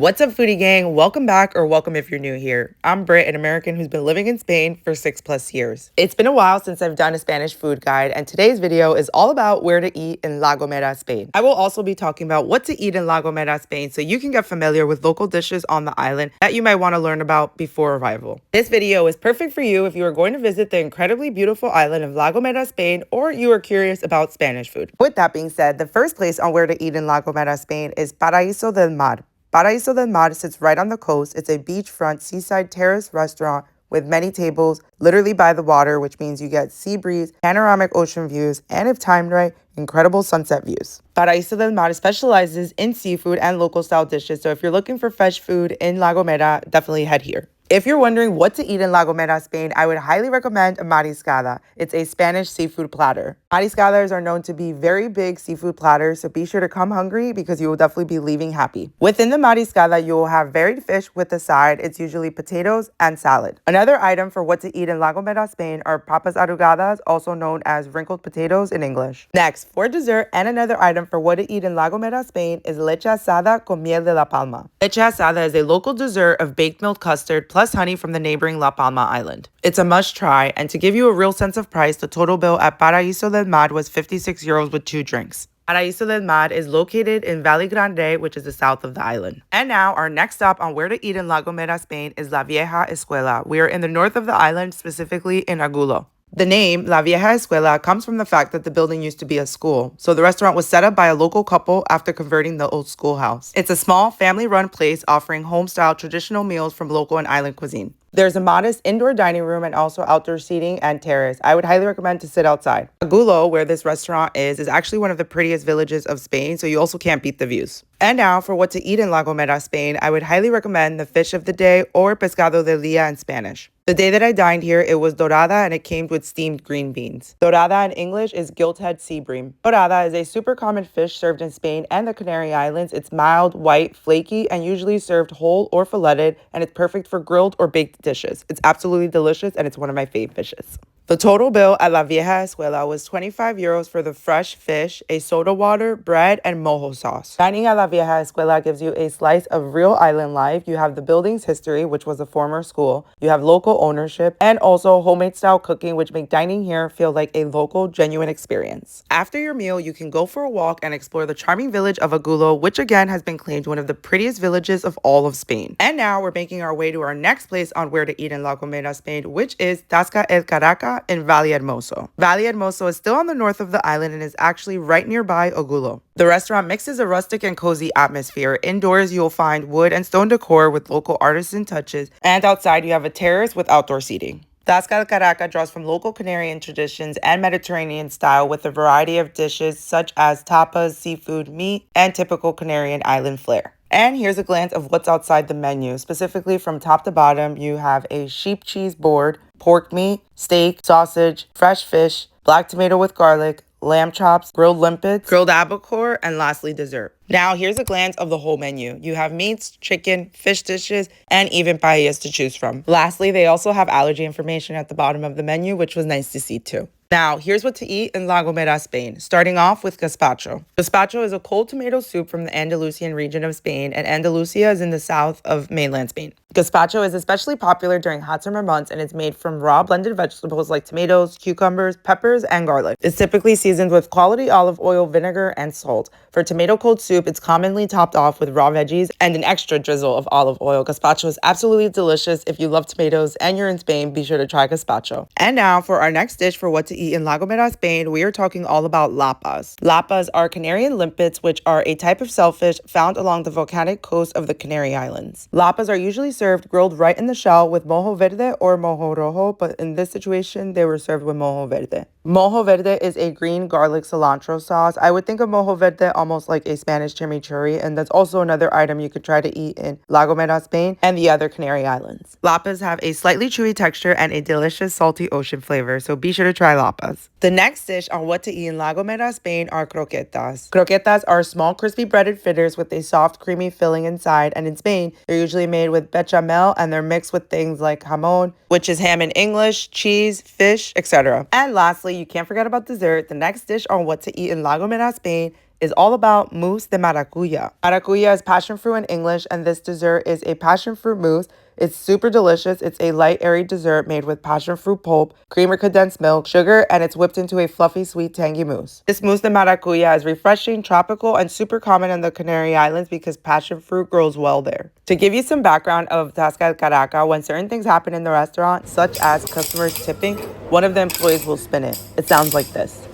What's up, foodie gang? Welcome back, or welcome if you're new here. I'm Britt, an American who's been living in Spain for 6+ years. It's been a while since I've done a Spanish food guide, and today's video is all about where to eat in La Gomera, Spain. I will also be talking about what to eat in La Gomera, Spain, so you can get familiar with local dishes on the island that you might want to learn about before arrival. This video is perfect for you if you are going to visit the incredibly beautiful island of La Gomera, Spain, or you are curious about Spanish food. With that being said, the first place on where to eat in La Gomera, Spain is Paraíso del Mar. Paraíso del Mar sits right on the coast. It's a beachfront seaside terrace restaurant with many tables literally by the water, which means you get sea breeze, panoramic ocean views, and if timed right, incredible sunset views. Paraíso del Mar specializes in seafood and local style dishes, so if you're looking for fresh food in La Gomera, definitely head here. If you're wondering what to eat in La Gomera, Spain, I would highly recommend a mariscada. It's a Spanish seafood platter. Mariscadas are known to be very big seafood platters, so be sure to come hungry because you will definitely be leaving happy. Within the mariscada, you will have varied fish with a side. It's usually potatoes and salad. Another item for what to eat in La Gomera, Spain are papas arrugadas, also known as wrinkled potatoes in English. Next, for dessert and another item for what to eat in La Gomera, Spain is leche asada con miel de la palma. Leche asada is a local dessert of baked milk custard plus honey from the neighboring La Palma island. It's a must try, and to give you a real sense of price, the total bill at Paraíso del Mar was 56 euros with 2 drinks. Paraíso del Mar is located in Valle Grande, which is the south of the island. And now, our next stop on where to eat in La Gomera, Spain is La Vieja Escuela. We are in the north of the island, specifically in Angulo. The name La Vieja Escuela comes from the fact that the building used to be a school, so the restaurant was set up by a local couple after converting the old schoolhouse. It's a small, family-run place offering home-style traditional meals from local and island cuisine. There's a modest indoor dining room and also outdoor seating and terrace. I would highly recommend to sit outside. Angulo, where this restaurant is actually one of the prettiest villages of Spain, so you also can't beat the views. And now, for what to eat in La Gomera, Spain, I would highly recommend the fish of the day, or pescado del día in Spanish. The day that I dined here, it was dorada and it came with steamed green beans. Dorada in English is gilt-head sea bream. Dorada is a super common fish served in Spain and the Canary Islands. It's mild, white, flaky, and usually served whole or filleted, and it's perfect for grilled or baked dishes. It's absolutely delicious, and it's one of my fave fishes. The total bill at La Vieja Escuela was 25 euros for the fresh fish, a soda water, bread, and mojo sauce. Dining at La Vieja Escuela gives you a slice of real island life. You have the building's history, which was a former school. You have local ownership, and also homemade style cooking, which make dining here feel like a local, genuine experience. After your meal, you can go for a walk and explore the charming village of Angulo, which again has been claimed one of the prettiest villages of all of Spain. And now we're making our way to our next place on where to eat in La Gomera, Spain, which is Tasca el Carraca in Valle Hermoso. Valle Hermoso is still on the north of the island and is actually right nearby Angulo. The restaurant mixes a rustic and cozy atmosphere. Indoors, you'll find wood and stone decor with local artisan touches, and outside you have a terrace with outdoor seating. Tasca el Carraca draws from local Canarian traditions and Mediterranean style with a variety of dishes such as tapas, seafood, meat, and typical Canarian island flair. And here's a glance of what's outside the menu. Specifically from top to bottom, you have a sheep cheese board, pork meat, steak, sausage, fresh fish, black tomato with garlic, lamb chops, grilled limpets, grilled albacore, and lastly, dessert. Now, here's a glance of the whole menu. You have meats, chicken, fish dishes, and even paellas to choose from. Lastly, they also have allergy information at the bottom of the menu, which was nice to see too. Now, here's what to eat in La Gomera, Spain, starting off with gazpacho. Gazpacho is a cold tomato soup from the Andalusian region of Spain, and Andalusia is in the south of mainland Spain. Gazpacho is especially popular during hot summer months, and it's made from raw blended vegetables like tomatoes, cucumbers, peppers, and garlic. It's typically seasoned with quality olive oil, vinegar, and salt. For tomato cold soup, it's commonly topped off with raw veggies and an extra drizzle of olive oil. Gazpacho is absolutely delicious. If you love tomatoes and you're in Spain, be sure to try gazpacho. And now for our next dish for what to eat in La Gomera, Spain, we are talking all about lapas. Lapas are Canarian limpets, which are a type of shellfish found along the volcanic coast of the Canary Islands. Lapas are usually served grilled right in the shell with mojo verde or mojo rojo, but in this situation, they were served with mojo verde. Mojo verde is a green garlic cilantro sauce. I would think of mojo verde almost like a Spanish chimichurri, and that's also another item you could try to eat in La Gomera, Spain, and the other Canary Islands. Lapas have a slightly chewy texture and a delicious salty ocean flavor, so be sure to try lapas. The next dish on what to eat in La Gomera, Spain are croquetas. Croquetas are small, crispy breaded fritters with a soft, creamy filling inside, and in Spain, they're usually made with bechamel, and they're mixed with things like jamón, which is ham in English, cheese, fish, etc. And lastly, you can't forget about dessert. The next dish on what to eat in La Gomera, Spain is all about mousse de maracuya. Maracuya is passion fruit in English, and this dessert is a passion fruit mousse. It's super delicious. It's a light, airy dessert made with passion fruit pulp, cream or condensed milk, sugar, and it's whipped into a fluffy, sweet, tangy mousse. This mousse de maracuya is refreshing, tropical, and super common in the Canary Islands because passion fruit grows well there. To give you some background of Tasca Carraca, when certain things happen in the restaurant, such as customers tipping, one of the employees will spin it. It sounds like this.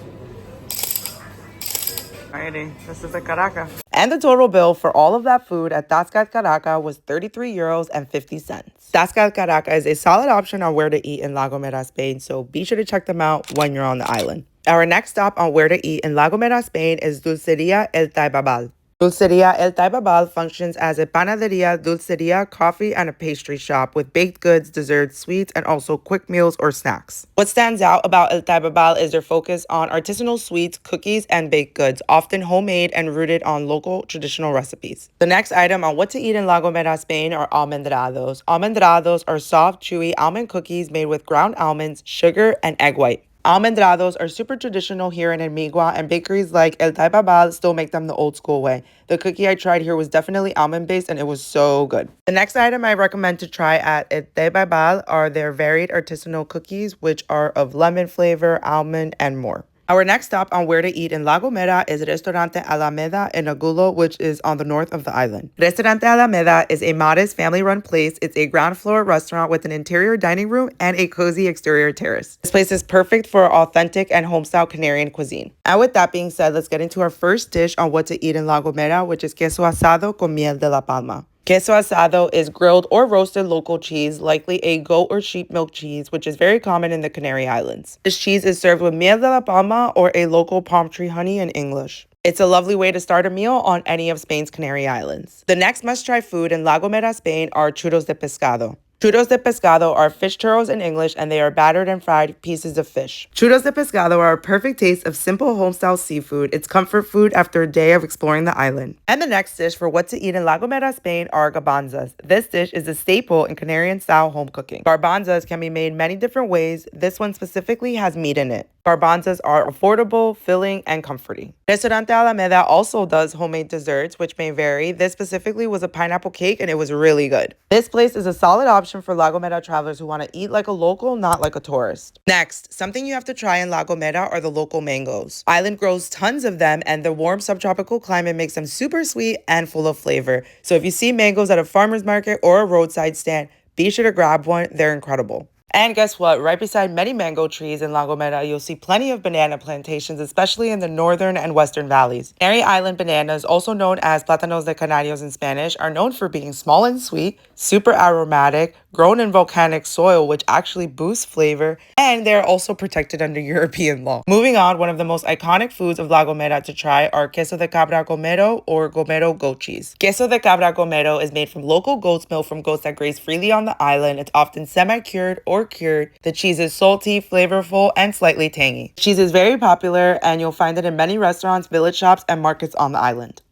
Alrighty, this is a Carraca. And the total bill for all of that food at Tasca Carraca was 33 euros and 50 cents. Tasca Carraca is a solid option on where to eat in La Gomera, Spain, so be sure to check them out when you're on the island. Our next stop on where to eat in La Gomera, Spain is Dulceria El Taibabal. Dulceria El Taibabal functions as a panaderia, dulceria, coffee, and a pastry shop with baked goods, desserts, sweets, and also quick meals or snacks. What stands out about El Taibabal is their focus on artisanal sweets, cookies, and baked goods, often homemade and rooted on local traditional recipes. The next item on what to eat in La Gomera, Spain are almendrados. Almendrados are soft, chewy almond cookies made with ground almonds, sugar, and egg white. Almendrados are super traditional here in Antigua, and bakeries like El Taibabal still make them the old school way. The cookie I tried here was definitely almond-based, and it was so good. The next item I recommend to try at El Taibabal are their varied artisanal cookies, which are of lemon flavor, almond, and more. Our next stop on where to eat in La Gomera is Restaurante Alameda in Agulo, which is on the north of the island. Restaurante Alameda is a modest family-run place. It's a ground floor restaurant with an interior dining room and a cozy exterior terrace. This place is perfect for authentic and home-style Canarian cuisine. And with that being said, let's get into our first dish on what to eat in La Gomera, which is queso asado con miel de la palma. Queso asado is grilled or roasted local cheese, likely a goat or sheep milk cheese, which is very common in the Canary Islands. This cheese is served with miel de la palma, or a local palm tree honey in English. It's a lovely way to start a meal on any of Spain's Canary Islands. The next must-try food in La Gomera, Spain are churros de pescado. Churros de pescado are fish churros in English, and they are battered and fried pieces of fish. Churros de pescado are a perfect taste of simple home-style seafood. It's comfort food after a day of exploring the island. And the next dish for what to eat in La Gomera, Spain are garbanzos. This dish is a staple in Canarian-style home cooking. Garbanzos can be made many different ways. This one specifically has meat in it. Garbanzos are affordable, filling, and comforting. Restaurante Alameda also does homemade desserts, which may vary. This specifically was a pineapple cake, and it was really good. This place is a solid option for La Gomera travelers who want to eat like a local, not like a tourist. Next, something you have to try in La Gomera are the local mangoes. Island grows tons of them, and the warm subtropical climate makes them super sweet and full of flavor. So if you see mangoes at a farmer's market or a roadside stand, be sure to grab one. They're incredible. And guess what? Right beside many mango trees in La Gomera, you'll see plenty of banana plantations, especially in the northern and western valleys. Canary Island bananas, also known as plátanos de canarios in Spanish, are known for being small and sweet, super aromatic, grown in volcanic soil, which actually boosts flavor, and they're also protected under European law. Moving on, one of the most iconic foods of La Gomera to try are queso de cabra gomero or gomero goat cheese. Queso de cabra gomero is made from local goat's milk from goats that graze freely on the island. It's often semi-cured or cured. The cheese is salty, flavorful, and slightly tangy. Cheese is very popular, and you'll find it in many restaurants, village shops, and markets on the island.